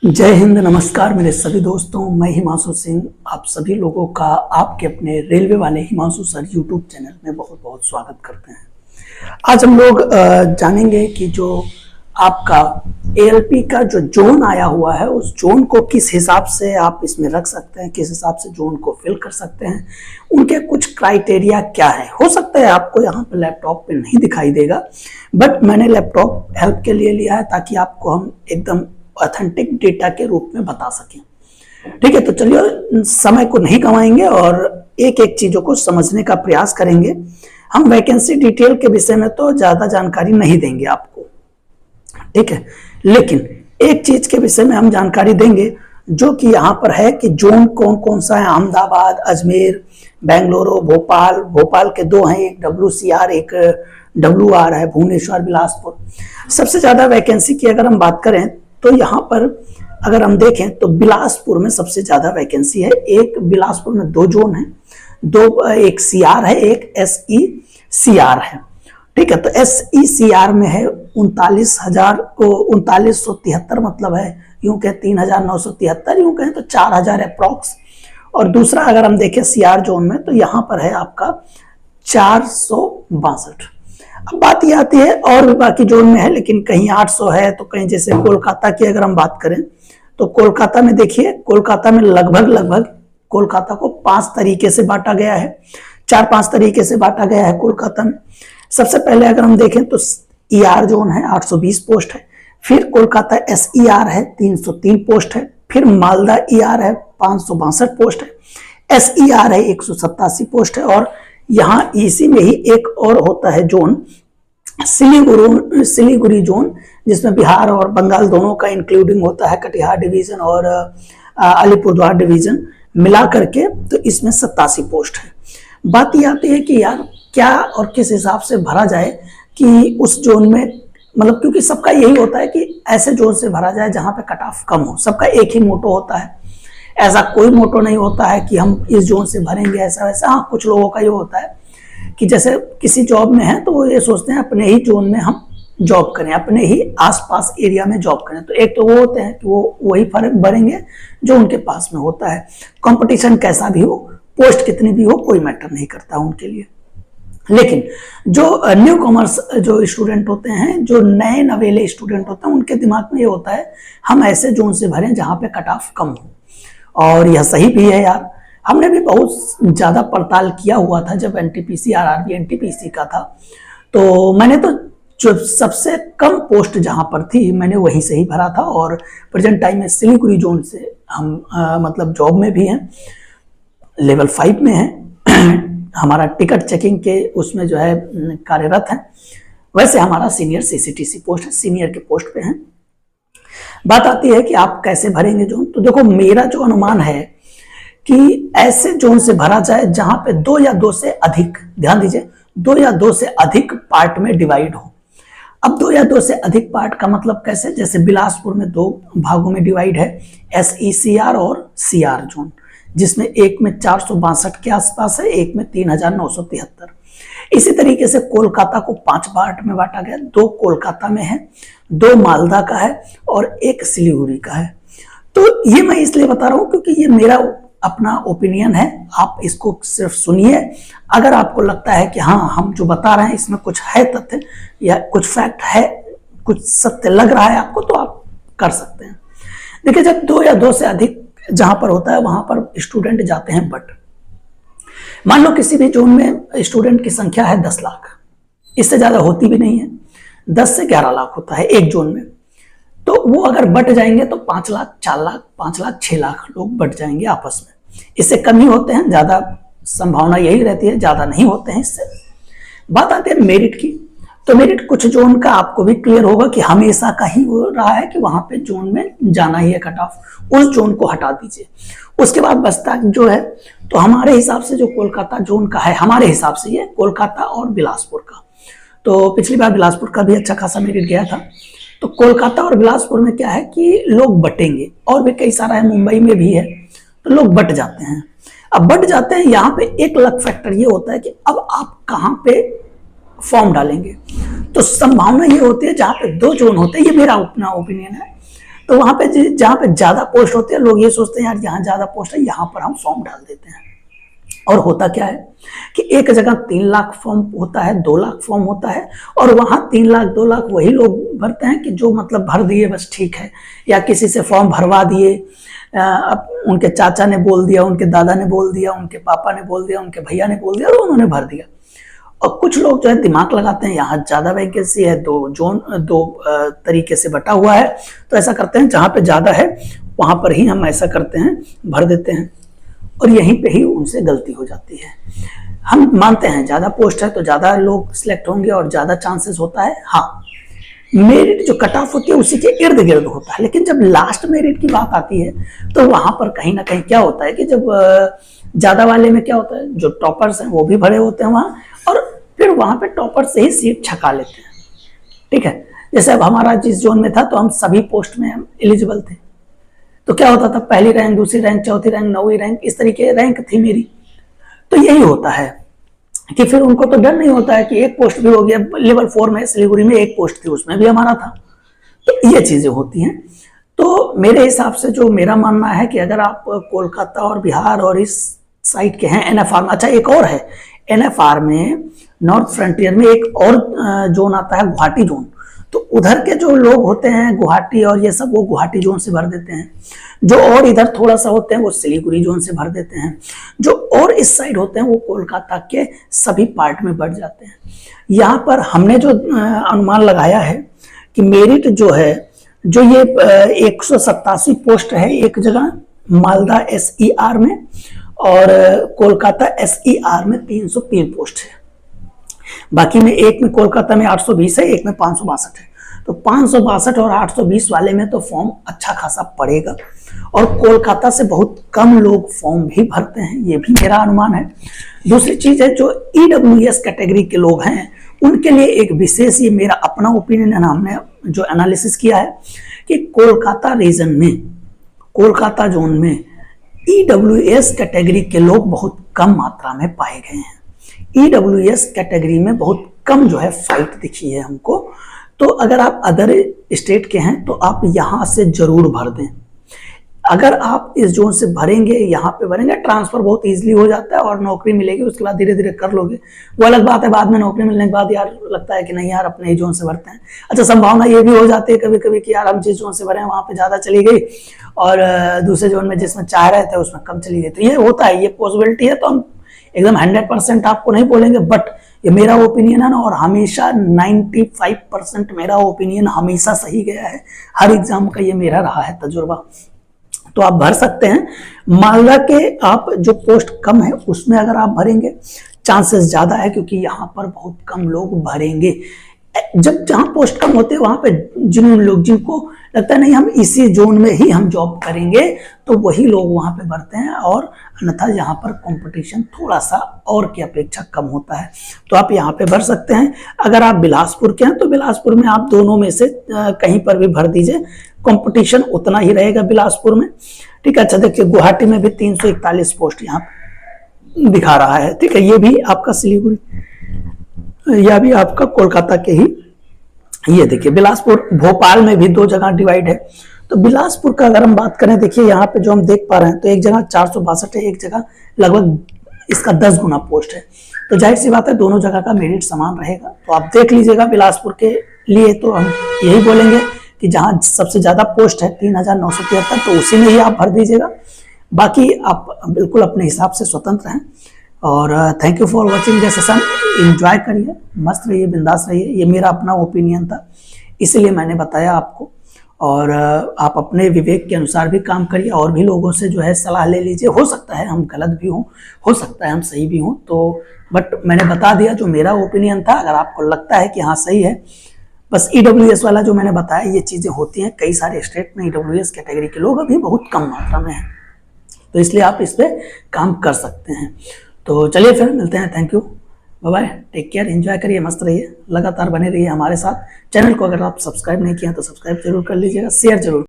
जय हिंद। नमस्कार मेरे सभी दोस्तों, मैं हिमांशु सिंह आप सभी लोगों का आपके अपने रेलवे वाले हिमांशु सर यूट्यूब चैनल में बहुत बहुत स्वागत करते हैं। आज हम लोग जानेंगे कि जो आपका एएलपी का जो जोन आया हुआ है उस जोन को किस हिसाब से आप इसमें रख सकते हैं, किस हिसाब से जोन को फिल कर सकते हैं, उनके कुछ क्राइटेरिया क्या है। हो सकता है आपको यहाँ पे लैपटॉप पे नहीं दिखाई देगा, बट मैंने लैपटॉप हेल्प के लिए लिया है ताकि आपको हम एकदम ऑथेंटिक डेटा के रूप में बता सकें। ठीक है, तो चलिए समय को नहीं गंवाएंगे और एक एक चीजों को समझने का प्रयास करेंगे। हम वैकेंसी डिटेल के विषय में तो ज्यादा जानकारी नहीं देंगे आपको, ठीक है, लेकिन एक चीज के विषय में हम जानकारी देंगे जो कि यहाँ पर है कि जोन कौन कौन सा है। अहमदाबाद, अजमेर, बेंगलुरु, भोपाल। भोपाल के दो हैं, एक WCR एक WR है, भुवनेश्वर, बिलासपुर। सबसे ज्यादा वैकेंसी की अगर हम बात करें तो यहाँ पर अगर हम देखें तो बिलासपुर में सबसे ज्यादा वैकेंसी है। एक बिलासपुर में दो जोन है, एक CR है, एक SECR है। ठीक है, तो SECR में है 39,3973, मतलब है यूं कहें 3,973, यूं कहें तो 4,000 अप्रॉक्स। और दूसरा अगर हम देखें CR जोन में तो यहाँ पर है आपका 462। अब बात ये आती है और भी बाकी जोन में है, लेकिन कहीं 800 है तो कहीं, जैसे कोलकाता की अगर हम बात करें तो कोलकाता में देखिए, कोलकाता में लगभग कोलकाता को 5 तरीके से बांटा गया है, 4-5 तरीके से बांटा गया है कोलकाता में। सबसे पहले अगर हम देखें तो ER जोन है, 820 पोस्ट है। फिर कोलकाता SER है, 303 पोस्ट है। फिर मालदा ER है, 562 पोस्ट है। SER है, 187 पोस्ट है। और यहाँ इसी में ही एक और होता है जोन, सिलीगुड़ी जोन, जिसमें बिहार और बंगाल दोनों का इंक्लूडिंग होता है, कटिहार डिवीजन और अलीपुरद्वार डिवीजन मिला करके, तो इसमें 87 पोस्ट है। बात ये आती है कि यार क्या और किस हिसाब से भरा जाए कि उस जोन में, मतलब क्योंकि सबका यही होता है कि ऐसे जोन से भरा जाए जहां पे कट ऑफ कम हो। सबका एक ही मोटो होता है, ऐसा कोई मोटो नहीं होता है कि हम इस जोन से भरेंगे ऐसा वैसा। हाँ, कुछ लोगों का ये होता है कि जैसे किसी जॉब में है तो वो ये सोचते हैं अपने ही जोन में हम जॉब करें, अपने ही आसपास एरिया में जॉब करें। तो एक तो वो होते हैं कि वो वही फर्क भरेंगे जो उनके पास में होता है। कंपटीशन कैसा भी हो, पोस्ट कितनी भी हो, कोई मैटर नहीं करता उनके लिए। लेकिन जो न्यू कॉमर्स जो स्टूडेंट होते हैं, जो नए नवेले स्टूडेंट होते हैं, उनके दिमाग में ये होता है हम ऐसे जोन से भरें जहां पे कट ऑफ कम हो। और यह सही भी है यार, हमने भी बहुत ज्यादा पड़ताल किया हुआ था जब NTPC RRB NTPC का था। तो मैंने तो जो सबसे कम पोस्ट जहां पर थी मैंने वहीं से ही भरा था। और प्रेजेंट टाइम में सिलीगुड़ी जोन से हम मतलब जॉब में भी हैं, लेवल 5 में है। हमारा टिकट चेकिंग के उसमें जो है कार्यरत है। वैसे हमारा सीनियर CCTC पोस्ट है, सीनियर के पोस्ट पे हैं। बात आती है कि आप कैसे भरेंगे जोन। तो देखो, मेरा जो अनुमान है कि ऐसे जोन से भरा जाए जहां पे 2 या 2 से अधिक, ध्यान दीजिए, 2 या 2 से अधिक पार्ट में डिवाइड हो। अब 2 या 2 से अधिक पार्ट का मतलब कैसे, जैसे बिलासपुर में 2 भागों में डिवाइड है, SECR और CR जोन, जिसमें एक में 462 के आसपास है, एक में 3,973। इसी तरीके से कोलकाता को 5 पार्ट में बांटा गया, 2 कोलकाता में है, 2 मालदा का है और 1 सिलीगुड़ी का है। तो ये मैं इसलिए बता रहा हूं क्योंकि ये मेरा अपना ओपिनियन है, आप इसको सिर्फ सुनिए। अगर आपको लगता है कि हाँ हम जो बता रहे हैं इसमें कुछ है तथ्य या कुछ फैक्ट है, कुछ सत्य लग रहा है आपको, तो आप कर सकते हैं। देखिए, जब 2 या 2 से अधिक जहां पर होता है वहां पर स्टूडेंट जाते हैं, बट मान लो किसी भी जोन में स्टूडेंट की संख्या है 10 लाख, इससे ज्यादा होती भी नहीं है, 10 से 11 लाख होता है एक जोन में। तो वो अगर बट जाएंगे तो 5 लाख, 4 लाख, 5 लाख, 6 लाख लोग बट जाएंगे आपस में। इससे कम ही होते हैं, ज्यादा संभावना यही रहती है, ज्यादा नहीं होते हैं इससे। बात आती है मेरिट की। तो मेरिट कुछ जोन का आपको भी क्लियर होगा कि हमेशा का ही हो रहा है कि वहां पे जोन में जाना ही है कट ऑफ, उस जोन को हटा दीजिए। उसके बाद बचता जो है, तो हमारे हिसाब से जो कोलकाता जोन का है, हमारे हिसाब से ये कोलकाता और बिलासपुर का, तो पिछली बार बिलासपुर का भी अच्छा खासा मेरिट गया था। तो कोलकाता और बिलासपुर में क्या है कि लोग बटेंगे, और भी कई सारा है, मुंबई में भी है, तो लोग बट जाते हैं। अब बट जाते हैं, यहाँ पे एक अलग फैक्टर ये होता है कि अब आप कहाँ पे फॉर्म डालेंगे। तो संभावना ये होती है जहां पे 2 जोन होते हैं, ये मेरा अपना ओपिनियन है, तो वहां पे जहाँ पे ज्यादा पोस्ट होते हैं, लोग ये सोचते हैं यार यहाँ ज्यादा पोस्ट है, यहाँ पर हम फॉर्म डाल देते हैं। और होता क्या है कि एक जगह 3 लाख फॉर्म होता है, 2 लाख फॉर्म होता है, और वहां 3 लाख 2 लाख वही लोग भरते हैं कि जो मतलब भर दिए बस ठीक है, या किसी से फॉर्म भरवा दिए, अब उनके चाचा ने बोल दिया, उनके दादा ने बोल दिया, उनके पापा ने बोल दिया, उनके भैया ने बोल दिया और उन्होंने भर दिया। और कुछ लोग जो है दिमाग लगाते हैं, यहाँ ज्यादा वैकेंसी है, दो तरीके से बटा हुआ है, तो ऐसा करते हैं जहां पे ज्यादा है वहां पर ही हम ऐसा करते हैं, भर देते हैं, और यहीं पे ही उनसे गलती हो जाती है। हम मानते हैं ज्यादा पोस्ट है तो ज्यादा लोग सिलेक्ट होंगे और ज्यादा चांसेस होता है। हाँ, मेरिट जो कट ऑफ होती है उसी के इर्द गिर्द होता है, लेकिन जब लास्ट मेरिट की बात आती है तो वहां पर कहीं ना कहीं क्या होता है कि जब ज्यादा वाले में क्या होता है, जो टॉपर्स हैं वो भी भरे होते हैं वहां, और फिर वहां पे टॉपर से ही सीट छका लेते हैं। ठीक है, जैसे अब हमारा जिस जोन में था तो हम सभी पोस्ट में हम एलिजिबल थे, तो क्या होता था, पहली रैंक, दूसरी रैंक, चौथी रैंक, 9वीं रैंक, इस तरीके रैंक थी मेरी। तो यही होता है कि फिर उनको तो डर नहीं होता है कि एक पोस्ट भी हो गया, लेवल 4 में सिलीगुड़ी में एक पोस्ट थी उसमें भी हमारा था। तो ये चीजें होती हैं। तो मेरे हिसाब से जो मेरा मानना है कि अगर आप कोलकाता और बिहार और इस साइड के हैं, एनएफआर में, अच्छा एक और है, एनएफआर में नॉर्थ फ्रंटियर में एक और जोन आता है, गुवाहाटी जोन। तो उधर के जो लोग होते हैं गुवाहाटी और ये सब, वो गुवाहाटी जोन से भर देते हैं। जो और इधर थोड़ा सा होते हैं वो सिलीगुड़ी जोन से भर देते हैं। जो और इस साइड होते हैं वो कोलकाता के सभी पार्ट में बढ़ जाते हैं। यहाँ पर हमने जो अनुमान लगाया है कि मेरिट जो है, जो ये 187 पोस्ट है एक जगह मालदा SER में, और कोलकाता SER में 303 पोस्ट है। बाकी में एक में कोलकाता में 820 है, एक में 562 है। तो 562 और 820 वाले में तो फॉर्म अच्छा खासा पड़ेगा, और कोलकाता से बहुत कम लोग फॉर्म भी भरते हैं, ये भी मेरा अनुमान है। दूसरी चीज है, जो EWS कैटेगरी के लोग हैं उनके लिए एक विशेष, ये मेरा अपना ओपिनियन है, हमने जो एनालिसिस किया है कि कोलकाता रीजन में, कोलकाता जोन में EWS कैटेगरी के लोग बहुत कम मात्रा में पाए गए हैं। EWS कैटेगरी में बहुत कम जो है फाइट दिखी है हमको। तो अगर आप अदर स्टेट के हैं तो आप यहां से जरूर भर दें। अगर आप इस जोन से भरेंगे, यहाँ पे भरेंगे, ट्रांसफर बहुत इजीली हो जाता है और नौकरी मिलेगी, उसके बाद धीरे धीरे कर लोगे। वो अलग बात है, बाद में नौकरी मिलने के बाद यार लगता है कि नहीं यार अपने ही जोन से भरते हैं। अच्छा, संभावना ये भी हो जाती है कभी कभी कि यार हम जिस जोन से भरे हैं वहां पे ज्यादा चली गई और दूसरे जोन में जिसमें चाह रहे थे उसमें कम चली गई। तो ये होता है, ये पॉसिबिलिटी है। तो हम एकदम 100% आपको नहीं बोलेंगे, बट ये मेरा ओपिनियन है ना, और हमेशा 95% मेरा ओपिनियन हमेशा सही गया है। हर एग्जाम का ये मेरा रहा है तजुर्बा। तो आप भर सकते हैं। मालदा के आप जो पोस्ट कम है उसमें अगर आप भरेंगे, चांसेस ज्यादा है, क्योंकि यहाँ पर बहुत कम लोग भरेंगे। जब जहां पोस्ट कम होते हैं वहां पे जिनको लगता है नहीं हम इसी जोन में ही हम जॉब करेंगे, तो वही लोग वहां पे भरते हैं, और अन्यथा यहाँ पर कंपटीशन थोड़ा सा और की अपेक्षा कम होता है। तो आप यहाँ पे भर सकते हैं। अगर आप बिलासपुर के हैं तो बिलासपुर में आप दोनों में से कहीं पर भी भर दीजिए, कंपटीशन उतना ही रहेगा बिलासपुर में। ठीक है, अच्छा देखिए गुवाहाटी में भी 341 पोस्ट यहाँ दिखा रहा है। ठीक है, ये भी आपका सिलीगुड़ी, यह भी आपका कोलकाता के ही। ये देखिए बिलासपुर, भोपाल में भी 2 जगह डिवाइड है। तो बिलासपुर का अगर हम बात करें, देखिए यहाँ पे जो हम देख पा रहे हैं, तो एक जगह 462 है, एक जगह लगभग इसका 10 गुना पोस्ट है। तो जाहिर सी बात है दोनों जगह का मेरिट समान रहेगा। तो आप देख लीजिएगा बिलासपुर के लिए, तो हम यही बोलेंगे कि जहां सबसे ज्यादा पोस्ट है 3973, तो उसी में ही आप भर दीजिएगा। बाकी आप बिल्कुल अपने हिसाब से स्वतंत्र हैं। और thank you for watching this session. Enjoy करिए, मस्त रहिए, बिंदास रहिए। ये मेरा अपना ओपिनियन था, इसलिए मैंने बताया आपको। और आप अपने विवेक के अनुसार भी काम करिए, और भी लोगों से जो है सलाह ले लीजिए। हो सकता है हम गलत भी हों, हो सकता है हम सही भी हों, तो बट मैंने बता दिया जो मेरा ओपिनियन था। अगर आपको लगता है कि हाँ सही है, बस EWS वाला जो मैंने बताया, ये चीज़ें होती हैं कई सारे स्टेट में। EWS कैटेगरी के लोग अभी बहुत कम मात्रा में हैं, तो इसलिए आप इस पर काम कर सकते हैं। तो चलिए फिर मिलते हैं। Thank you, bye bye, take care, enjoy करिए, मस्त रहिए, लगातार बने रहिए हमारे साथ। चैनल को अगर आप सब्सक्राइब नहीं किए तो सब्सक्राइब जरूर कर लीजिएगा, शेयर जरूर।